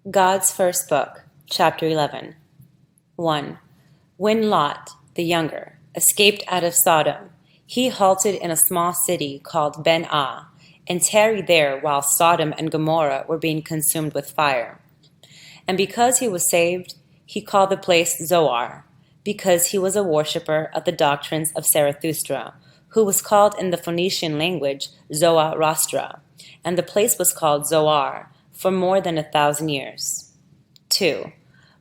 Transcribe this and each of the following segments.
God's first book, chapter 11. 1. When Lot, the younger, escaped out of Sodom, he halted in a small city called Ben-Ah and tarried there while Sodom and Gomorrah were being consumed with fire. And because he was saved, he called the place Zoar, because he was a worshipper of the doctrines of Zarathustra, who was called in the Phoenician language Zoroastra, and the place was called Zoar for more than 1,000 years. 2.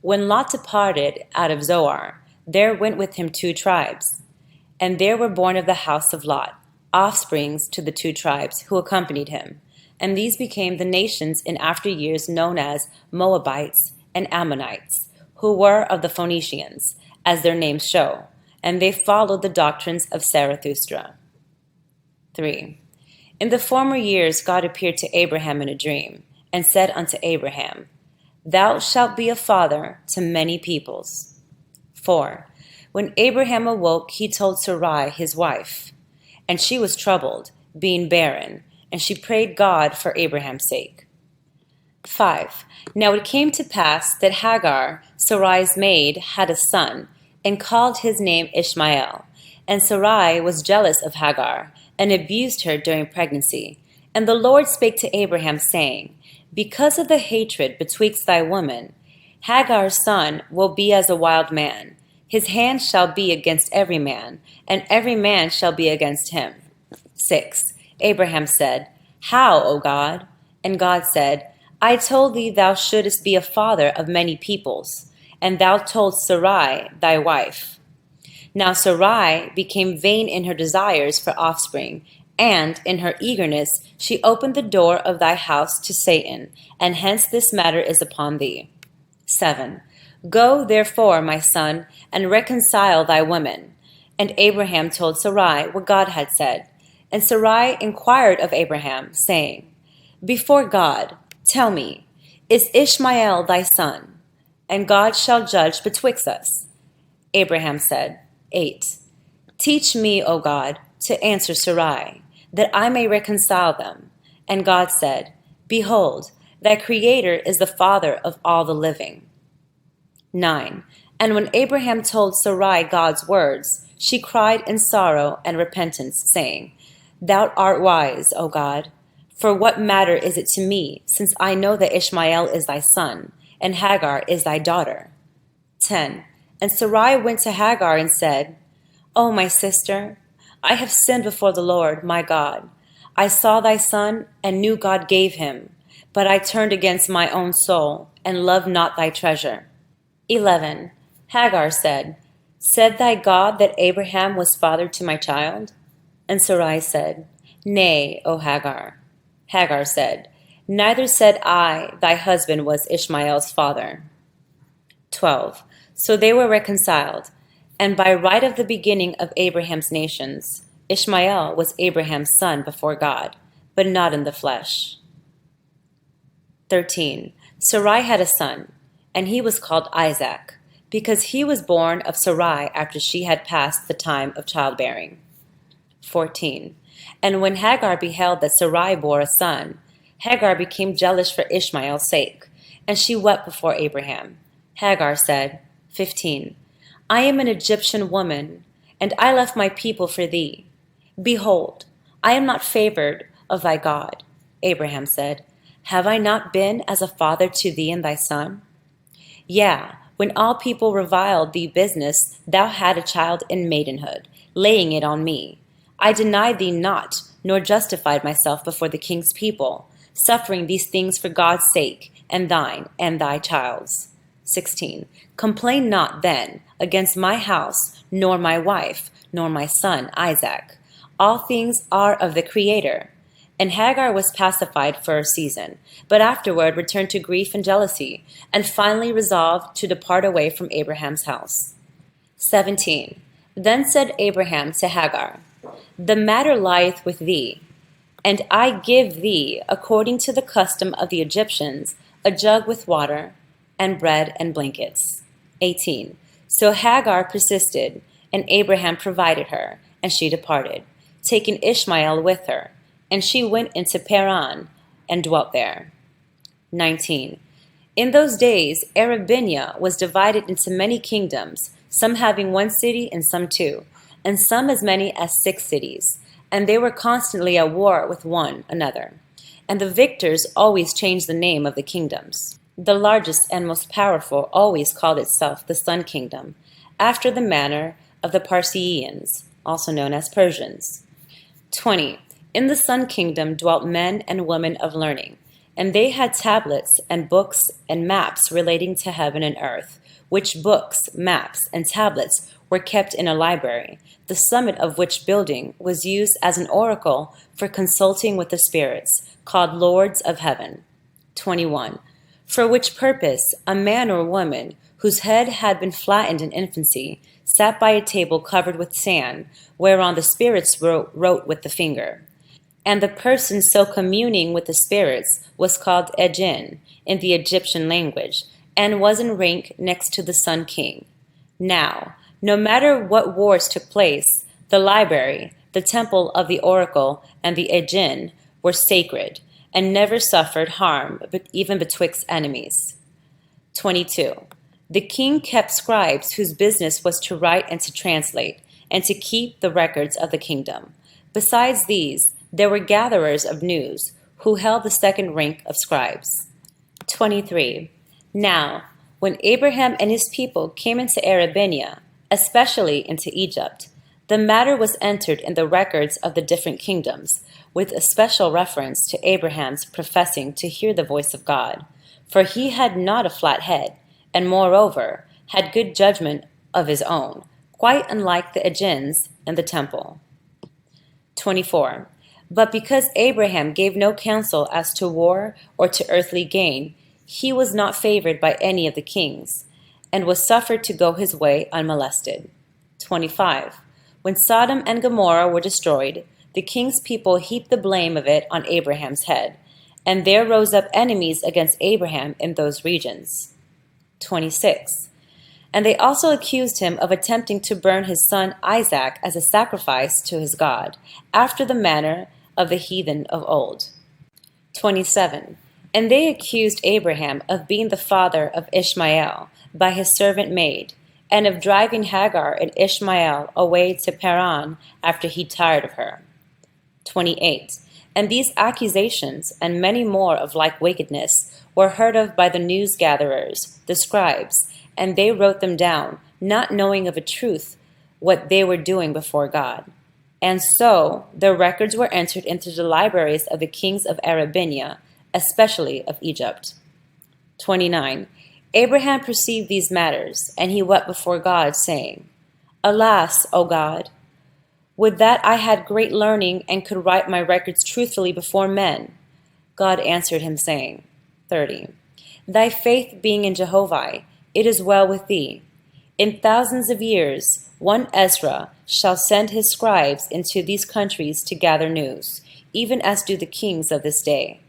When Lot departed out of Zoar, there went with him 2 tribes, and there were born of the house of Lot offsprings to the 2 tribes who accompanied him, and these became the nations in after years known as Moabites and Ammonites, who were of the Phoenicians, as their names show, and they followed the doctrines of Zarathustra. 3. In the former years God appeared to Abraham in a dream, and said unto Abraham, Thou shalt be a father to many peoples. 4. When Abraham awoke, he told Sarai his wife, and she was troubled, being barren, and she prayed God for Abraham's sake. 5. Now it came to pass that Hagar, Sarai's maid, had a son, and called his name Ishmael. And Sarai was jealous of Hagar, and abused her during pregnancy. And the Lord spake to Abraham, saying, Because of the hatred betwixt thy woman, Hagar's son will be as a wild man. His hand shall be against every man, and every man shall be against him. 6. Abraham said, How, O God? And God said, I told thee thou shouldest be a father of many peoples, and thou told Sarai thy wife. Now Sarai became vain in her desires for offspring, and in her eagerness she opened the door of thy house to Satan, and hence this matter is upon thee. 7. Go, therefore, my son, and reconcile thy woman. And Abraham told Sarai what God had said. And Sarai inquired of Abraham, saying, Before God, tell me, is Ishmael thy son? And God shall judge betwixt us. Abraham said, 8. Teach me, O God, to answer Sarai, that I may reconcile them. And God said, Behold, thy Creator is the Father of all the living. 9. And when Abraham told Sarai God's words, she cried in sorrow and repentance, saying, Thou art wise, O God. For what matter is it to me, since I know that Ishmael is thy son, and Hagar is thy daughter? 10. And Sarai went to Hagar and said, O my sister, I have sinned before the Lord, my God. I saw thy son, and knew God gave him, but I turned against my own soul, and loved not thy treasure. 11. Hagar said, Said thy God that Abraham was father to my child? And Sarai said, Nay, O Hagar. Hagar said, Neither said I, thy husband was Ishmael's father. 12. So they were reconciled, and by right of the beginning of Abraham's nations, Ishmael was Abraham's son before God, but not in the flesh. 13. Sarai had a son, and he was called Isaac, because he was born of Sarai after she had passed the time of childbearing. 14. And when Hagar beheld that Sarai bore a son, Hagar became jealous for Ishmael's sake, and she wept before Abraham. Hagar said, 15. I am an Egyptian woman, and I left my people for thee. Behold, I am not favored of thy God. Abraham said, Have I not been as a father to thee and thy son? Yea, when all people reviled thee business, thou had a child in maidenhood, laying it on me. I denied thee not, nor justified myself before the king's people, suffering these things for God's sake, and thine, and thy child's. 16. Complain not then against my house, nor my wife, nor my son Isaac. All things are of the Creator. And Hagar was pacified for a season, but afterward returned to grief and jealousy, and finally resolved to depart away from Abraham's house. 17. Then said Abraham to Hagar, The matter lieth with thee, and I give thee, according to the custom of the Egyptians, a jug with water, and bread and blankets. 18. So Hagar persisted, and Abraham provided her, and she departed, taking Ishmael with her. And she went into Paran and dwelt there. 19. In those days, Arabinia was divided into many kingdoms, some having one city and some two, and some as many as 6 cities, and they were constantly at war with one another. And the victors always changed the name of the kingdoms. The largest and most powerful always called itself the Sun Kingdom, after the manner of the Parsians, also known as Persians. 20. In the Sun Kingdom dwelt men and women of learning, and they had tablets and books and maps relating to heaven and earth, which books, maps, and tablets were kept in a library, the summit of which building was used as an oracle for consulting with the spirits, called Lords of Heaven. 21. For which purpose a man or woman whose head had been flattened in infancy sat by a table covered with sand, whereon the spirits wrote with the finger. And the person so communing with the spirits was called Ejin in the Egyptian language, and was in rank next to the Sun King. Now, no matter what wars took place, the library, the temple of the oracle, and the Ejin were sacred, and never suffered harm but even betwixt enemies. 22. The king kept scribes whose business was to write and to translate, and to keep the records of the kingdom. Besides these, there were gatherers of news, who held the second rank of scribes. 23. Now, when Abraham and his people came into Arabinia, especially into Egypt, the matter was entered in the records of the different kingdoms, with a special reference to Abraham's professing to hear the voice of God, for he had not a flat head, and moreover had good judgment of his own, quite unlike the Ejins in the temple. 24. But because Abraham gave no counsel as to war or to earthly gain, he was not favored by any of the kings, and was suffered to go his way unmolested. 25. When Sodom and Gomorrah were destroyed, the king's people heaped the blame of it on Abraham's head, and there rose up enemies against Abraham in those regions. 26. And they also accused him of attempting to burn his son Isaac as a sacrifice to his God, after the manner of the heathen of old. 27. And they accused Abraham of being the father of Ishmael by his servant maid, and of driving Hagar and Ishmael away to Paran after he tired of her. 28. And these accusations, and many more of like wickedness, were heard of by the news gatherers, the scribes, and they wrote them down, not knowing of a truth what they were doing before God. And so their records were entered into the libraries of the kings of Arabinia, especially of Egypt. 29. Abraham perceived these matters, and he wept before God, saying, Alas, O God! Would that I had great learning and could write my records truthfully before men. God answered him, saying, 30. Thy faith being in Jehovah, it is well with thee. In thousands of years, one Ezra shall send his scribes into these countries to gather news, even as do the kings of this day.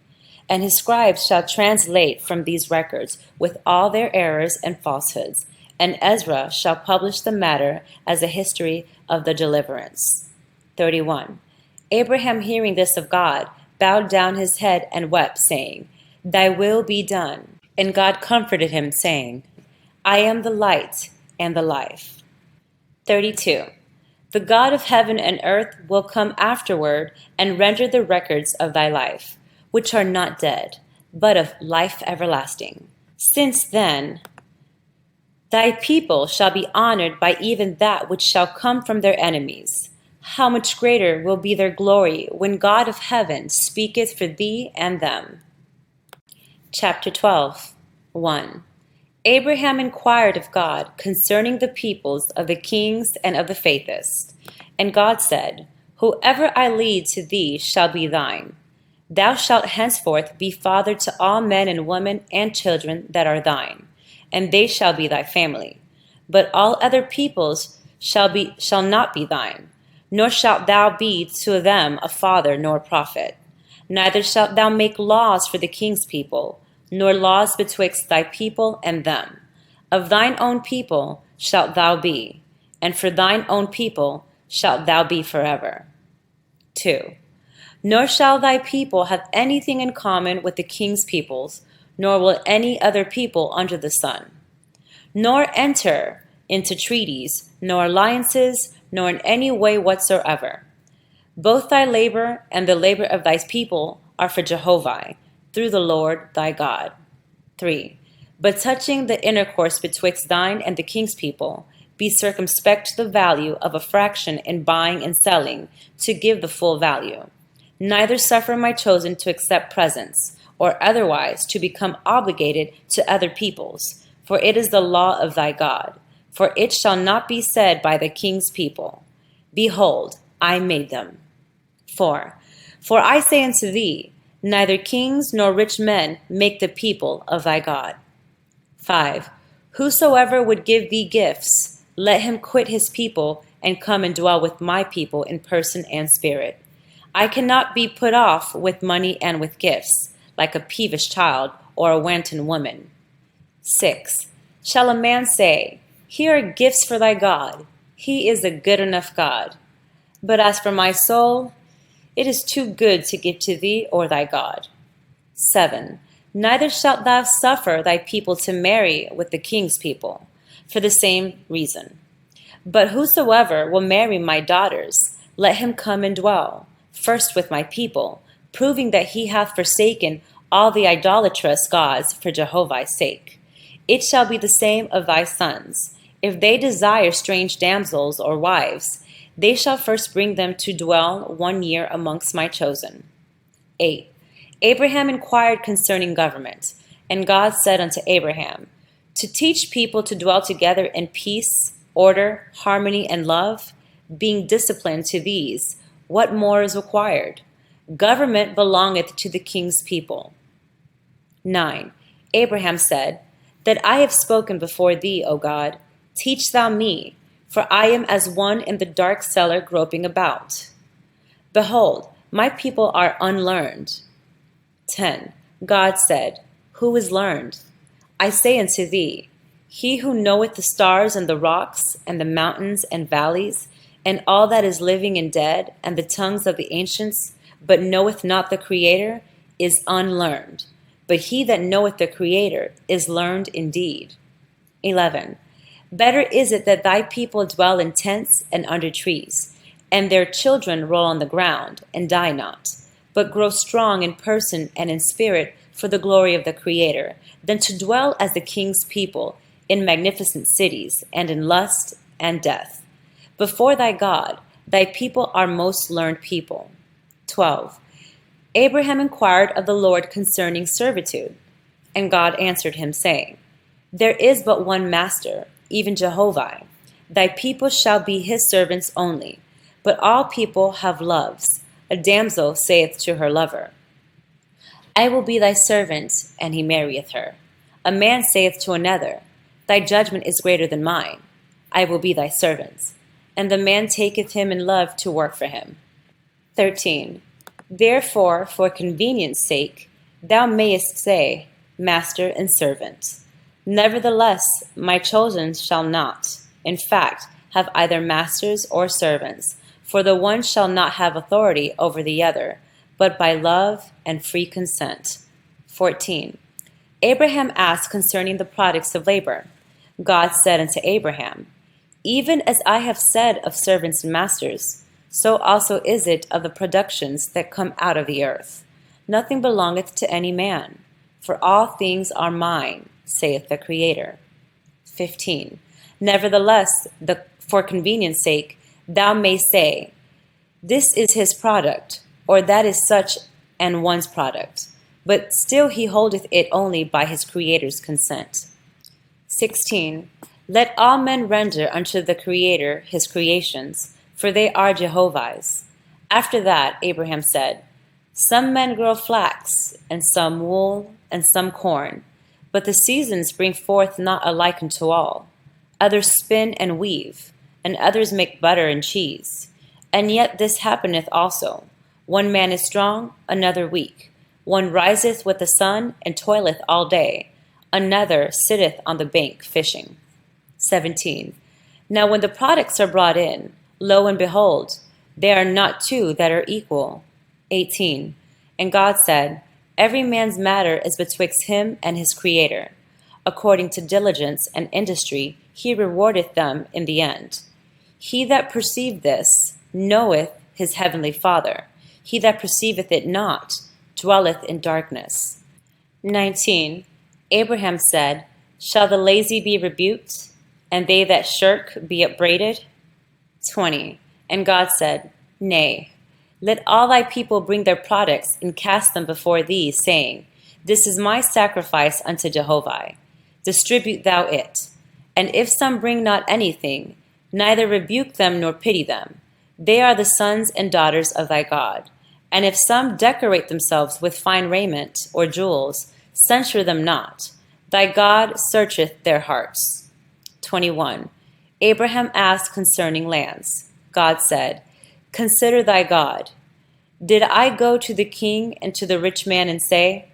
And his scribes shall translate from these records with all their errors and falsehoods, and Ezra shall publish the matter as a history of the deliverance. 31. Abraham, hearing this of God, bowed down his head and wept, saying, Thy will be done. And God comforted him, saying, I am the light and the life. 32. The God of heaven and earth will come afterward and render the records of thy life, which are not dead, but of life everlasting. Since then, thy people shall be honored by even that which shall come from their enemies. How much greater will be their glory when God of heaven speaketh for thee and them. Chapter 12. 1. Abraham inquired of God concerning the peoples of the kings and of the faithest. And God said, Whoever I lead to thee shall be thine. Thou shalt henceforth be father to all men and women and children that are thine, and they shall be thy family. But all other peoples shall not be thine, nor shalt thou be to them a father nor a prophet. Neither shalt thou make laws for the king's people, nor laws betwixt thy people and them. Of thine own people shalt thou be, and for thine own people shalt thou be forever. 2. Nor shall thy people have anything in common with the king's peoples, nor will any other people under the sun. Nor enter into treaties, nor alliances, nor in any way whatsoever. Both thy labor and the labor of thy people are for Jehovah, through the Lord thy God. 3. But touching the intercourse betwixt thine and the king's people, be circumspect to the value of a fraction in buying and selling, to give the full value. Neither suffer my chosen to accept presents, or otherwise to become obligated to other peoples, for it is the law of thy God. For it shall not be said by the king's people, Behold, I made them. 4. For I say unto thee, neither kings nor rich men make the people of thy God. 5. Whosoever would give thee gifts, let him quit his people and come and dwell with my people in person and spirit. I cannot be put off with money and with gifts, like a peevish child or a wanton woman. 6. Shall a man say, Here are gifts for thy God? He is a good enough God. But as for my soul, it is too good to give to thee or thy God. 7. Neither shalt thou suffer thy people to marry with the king's people, for the same reason. But whosoever will marry my daughters, let him come and dwell, first with my people, proving that he hath forsaken all the idolatrous gods for Jehovah's sake. It shall be the same of thy sons. If they desire strange damsels or wives, they shall first bring them to dwell 1 year amongst my chosen. 8. Abraham inquired concerning government, and God said unto Abraham, To teach people to dwell together in peace, order, harmony, and love, being disciplined to these, what more is required? Government belongeth to the king's people. 9. Abraham said, That I have spoken before thee, O God, teach thou me, for I am as one in the dark cellar groping about. Behold, my people are unlearned. 10. God said, Who is learned? I say unto thee, He who knoweth the stars and the rocks, and the mountains and valleys, and all that is living and dead, and the tongues of the ancients, but knoweth not the Creator, is unlearned. But he that knoweth the Creator is learned indeed. 11. Better is it that thy people dwell in tents and under trees, and their children roll on the ground, and die not, but grow strong in person and in spirit for the glory of the Creator, than to dwell as the king's people in magnificent cities, and in lust and death. Before thy God, thy people are most learned people. 12. Abraham inquired of the Lord concerning servitude, and God answered him, saying, There is but one master, even Jehovah. Thy people shall be his servants only. But all people have loves. A damsel saith to her lover, I will be thy servant, and he marrieth her. A man saith to another, Thy judgment is greater than mine. I will be thy servant. And the man taketh him in love to work for him. 13. Therefore, for convenience sake, thou mayest say, Master and servant. Nevertheless, my chosen shall not, in fact, have either masters or servants, for the one shall not have authority over the other, but by love and free consent. 14. Abraham asked concerning the products of labor. God said unto Abraham, Even as I have said of servants and masters, so also is it of the productions that come out of the earth. Nothing belongeth to any man, for all things are mine, saith the Creator. 15. Nevertheless, for convenience sake, thou mayst say, This is his product, or that is such an one's product, but still he holdeth it only by his Creator's consent. 16. Let all men render unto the Creator his creations, for they are Jehovah's. After that, Abraham said, Some men grow flax, and some wool, and some corn, but the seasons bring forth not alike unto all. Others spin and weave, and others make butter and cheese. And yet this happeneth also. One man is strong, another weak. One riseth with the sun, and toileth all day. Another sitteth on the bank fishing. 17. Now when the products are brought in, lo and behold, there are not two that are equal. 18. And God said, Every man's matter is betwixt him and his Creator. According to diligence and industry, he rewardeth them in the end. He that perceived this knoweth his heavenly Father. He that perceiveth it not dwelleth in darkness. 19. Abraham said, Shall the lazy be rebuked, and they that shirk be upbraided? 20. And God said, Nay, let all thy people bring their products and cast them before thee, saying, This is my sacrifice unto Jehovah. Distribute thou it. And if some bring not anything, neither rebuke them nor pity them. They are the sons and daughters of thy God. And if some decorate themselves with fine raiment or jewels, censure them not. Thy God searcheth their hearts. 21. Abraham asked concerning lands. God said, Consider thy God. Did I go to the king and to the rich man and say,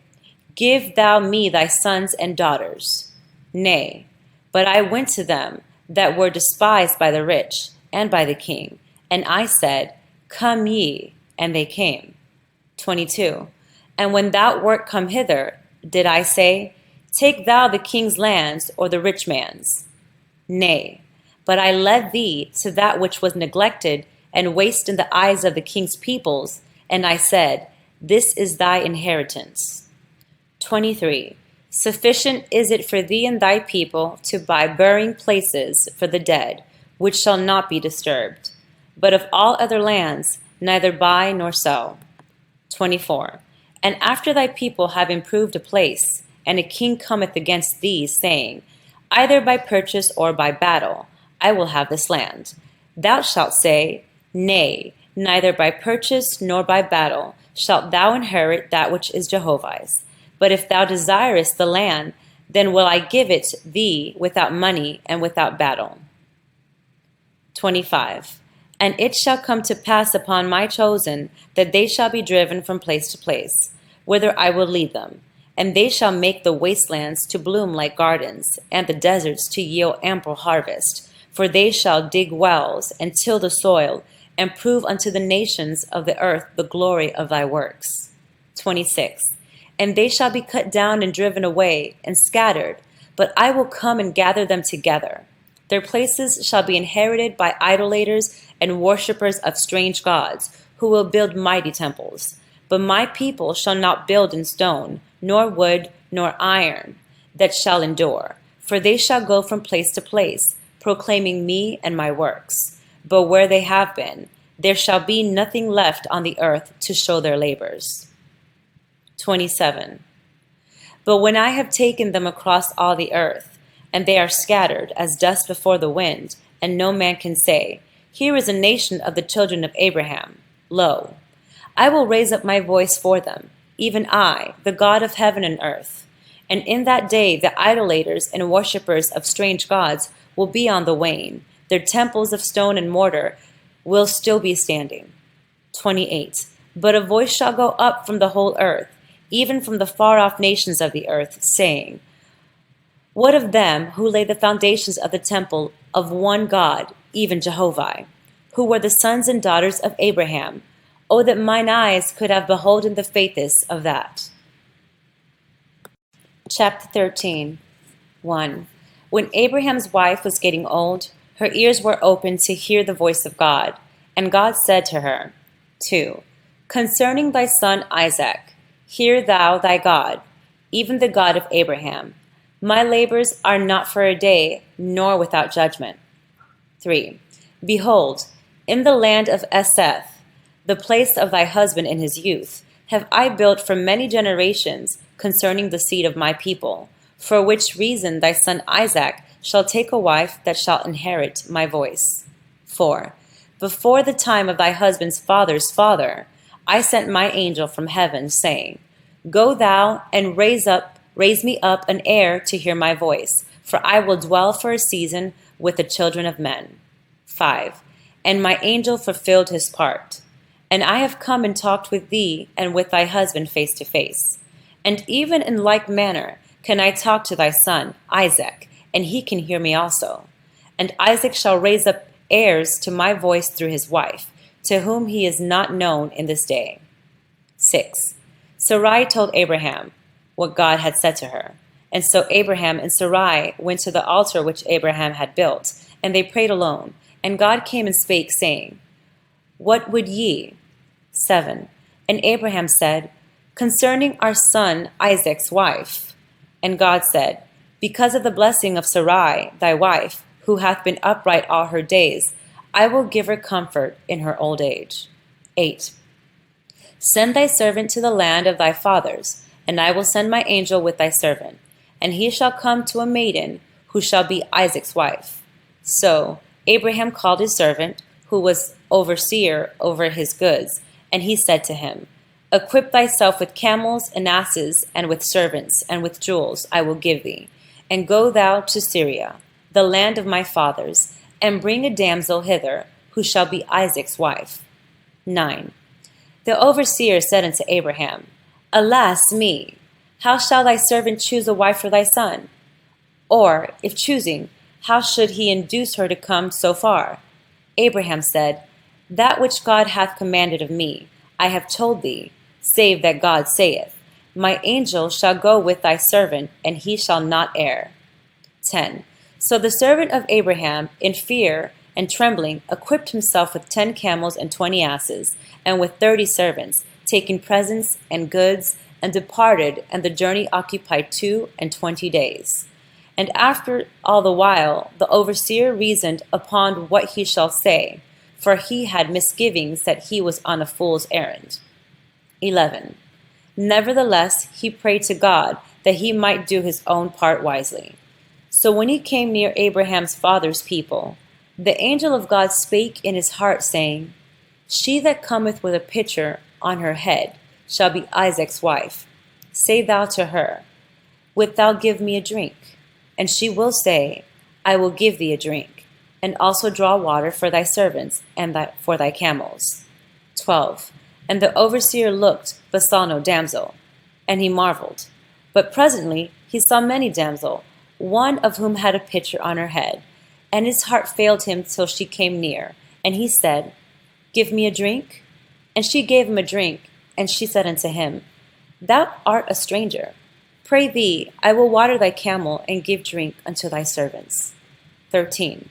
Give thou me thy sons and daughters? Nay, but I went to them that were despised by the rich and by the king, and I said, Come ye, and they came. 22. And when thou wert come hither, did I say, Take thou the king's lands or the rich man's? Nay, but I led thee to that which was neglected and waste in the eyes of the king's peoples, and I said, This is thy inheritance. 23. Sufficient is it for thee and thy people to buy burying places for the dead, which shall not be disturbed. But of all other lands, neither buy nor sell. 24. And after thy people have improved a place, and a king cometh against thee, saying, Either by purchase or by battle, I will have this land. Thou shalt say, Nay, neither by purchase nor by battle shalt thou inherit that which is Jehovah's. But if thou desirest the land, then will I give it thee without money and without battle. 25. And it shall come to pass upon my chosen that they shall be driven from place to place, whither I will lead them. And they shall make the wastelands to bloom like gardens, and the deserts to yield ample harvest. For they shall dig wells, and till the soil, and prove unto the nations of the earth the glory of thy works. 26. And they shall be cut down and driven away, and scattered, but I will come and gather them together. Their places shall be inherited by idolaters and worshippers of strange gods, who will build mighty temples. But my people shall not build in stone, nor wood, nor iron, that shall endure. For they shall go from place to place, proclaiming me and my works. But where they have been, there shall be nothing left on the earth to show their labors. 27. But when I have taken them across all the earth, and they are scattered as dust before the wind, and no man can say, Here is a nation of the children of Abraham. Lo, I will raise up my voice for them, even I, the God of heaven and earth. And in that day the idolaters and worshippers of strange gods will be on the wane. Their temples of stone and mortar will still be standing. 28. But a voice shall go up from the whole earth, even from the far-off nations of the earth, saying, What of them who lay the foundations of the temple of one God, even Jehovah, who were the sons and daughters of Abraham? Oh, that mine eyes could have beholden the faiths of that. Chapter 13. 1. When Abraham's wife was getting old, her ears were opened to hear the voice of God, and God said to her, 2. Concerning thy son Isaac, hear thou thy God, even the God of Abraham. My labors are not for a day, nor without judgment. 3. Behold, in the land of Eseth, the place of thy husband in his youth, have I built for many generations concerning the seed of my people, for which reason thy son Isaac shall take a wife that shall inherit my voice. 4. Before the time of thy husband's father's father, I sent my angel from heaven, saying, Go thou and raise me up an heir to hear my voice, for I will dwell for a season with the children of men. 5. And my angel fulfilled his part. And I have come and talked with thee and with thy husband face to face. And even in like manner can I talk to thy son Isaac, and he can hear me also. And Isaac shall raise up heirs to my voice through his wife, to whom he is not known in this day. 6. Sarai told Abraham what God had said to her. And so Abraham and Sarai went to the altar which Abraham had built, and they prayed alone. And God came and spake, saying, What would ye? 7. And Abraham said, Concerning our son Isaac's wife. And God said, Because of the blessing of Sarai thy wife, who hath been upright all her days, I will give her comfort in her old age. 8. Send thy servant to the land of thy fathers, and I will send my angel with thy servant, and he shall come to a maiden who shall be Isaac's wife. So Abraham called his servant, who was overseer over his goods, and he said to him, Equip thyself with camels and asses, and with servants, and with jewels I will give thee, and go thou to Syria, the land of my fathers, and bring a damsel hither, who shall be Isaac's wife. 9. The overseer said unto Abraham, Alas me! How shall thy servant choose a wife for thy son? Or, if choosing, how should he induce her to come so far? Abraham said, That which God hath commanded of me, I have told thee, save that God saith, My angel shall go with thy servant, and he shall not err. 10. So the servant of Abraham, in fear and trembling, equipped himself with 10 camels and 20 asses, and with 30 servants, taking presents and goods, and departed, and the journey occupied 22 days. And after all the while, the overseer reasoned upon what he shall say, for he had misgivings that he was on a fool's errand. 11. Nevertheless, he prayed to God that he might do his own part wisely. So when he came near Abraham's father's people, the angel of God spake in his heart, saying, She that cometh with a pitcher on her head shall be Isaac's wife. Say thou to her, Wilt thou give me a drink? And she will say, I will give thee a drink, and also draw water for thy servants and for thy camels. 12. And the overseer looked, but saw no damsel, and he marveled. But presently he saw many damsel, one of whom had a pitcher on her head. And his heart failed him till she came near. And he said, Give me a drink. And she gave him a drink. And she said unto him, Thou art a stranger. Pray thee, I will water thy camel, and give drink unto thy servants. 13.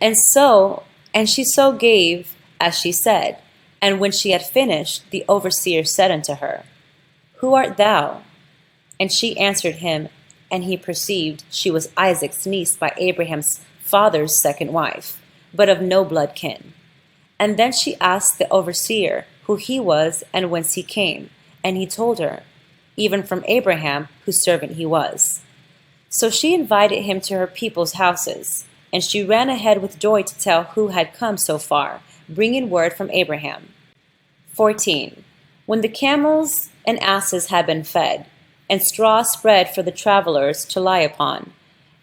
And she so gave as she said. And when she had finished, the overseer said unto her, Who art thou? And she answered him, and he perceived she was Isaac's niece by Abraham's father's second wife, but of no blood kin. And then she asked the overseer who he was and whence he came, and he told her, even from Abraham, whose servant he was. So she invited him to her people's houses, and she ran ahead with joy to tell who had come so far, bringing word from Abraham. 14. When the camels and asses had been fed, and straw spread for the travelers to lie upon,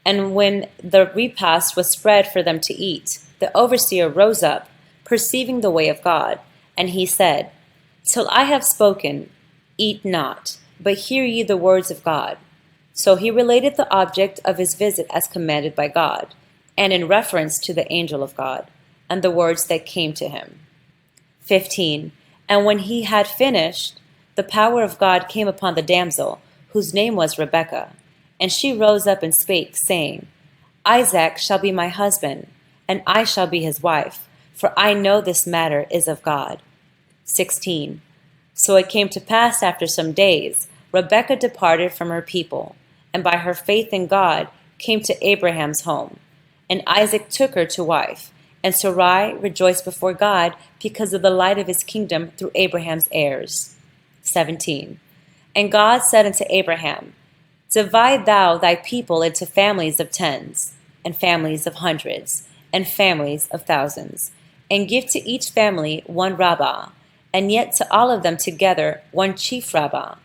and when the repast was spread for them to eat, the overseer rose up, perceiving the way of God, and he said, Till I have spoken, eat not, but hear ye the words of God. So he related the object of his visit as commanded by God, and in reference to the angel of God, and the words that came to him. 15. And when he had finished, the power of God came upon the damsel, whose name was Rebekah, and she rose up and spake, saying, Isaac shall be my husband, and I shall be his wife, for I know this matter is of God. 16. So it came to pass after some days, Rebekah departed from her people, and by her faith in God came to Abraham's home. And Isaac took her to wife, and Sarai rejoiced before God because of the light of his kingdom through Abraham's heirs. 17. And God said unto Abraham, Divide thou thy people into families of tens, and families of hundreds, and families of thousands, and give to each family one rabbah, and yet to all of them together one chief rabbah.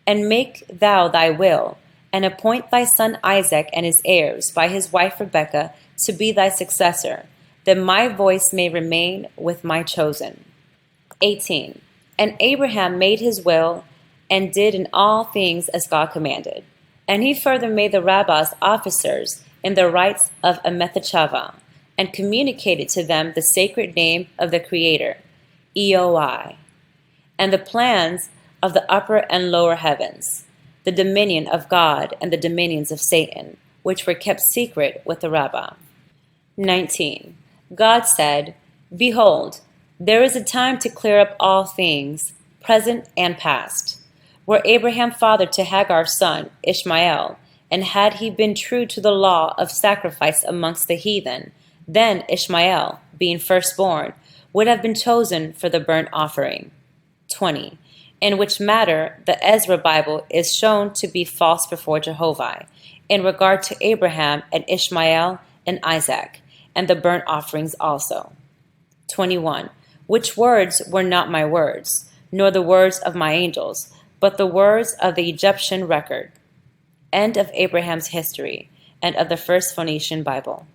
And make thou thy will, and appoint thy son Isaac and his heirs by his wife Rebekah to be thy successor, that my voice may remain with my chosen. 18. And Abraham made his will, and did in all things as God commanded. And he further made the rabbis officers in the rites of a Methachava, and communicated to them the sacred name of the Creator, Eoi, and the plans of the upper and lower heavens, the dominion of God and the dominions of Satan, which were kept secret with the Rabbah. 19. God said, Behold, there is a time to clear up all things, present and past. Were Abraham father to Hagar's son, Ishmael, and had he been true to the law of sacrifice amongst the heathen, then Ishmael, being firstborn, would have been chosen for the burnt offering. 20. In which matter the Ezra Bible is shown to be false before Jehovah, in regard to Abraham and Ishmael and Isaac, and the burnt offerings also. 21. Which words were not my words, nor the words of my angels, but the words of the Egyptian record. End of Abraham's history, and of the First Phoenician Bible.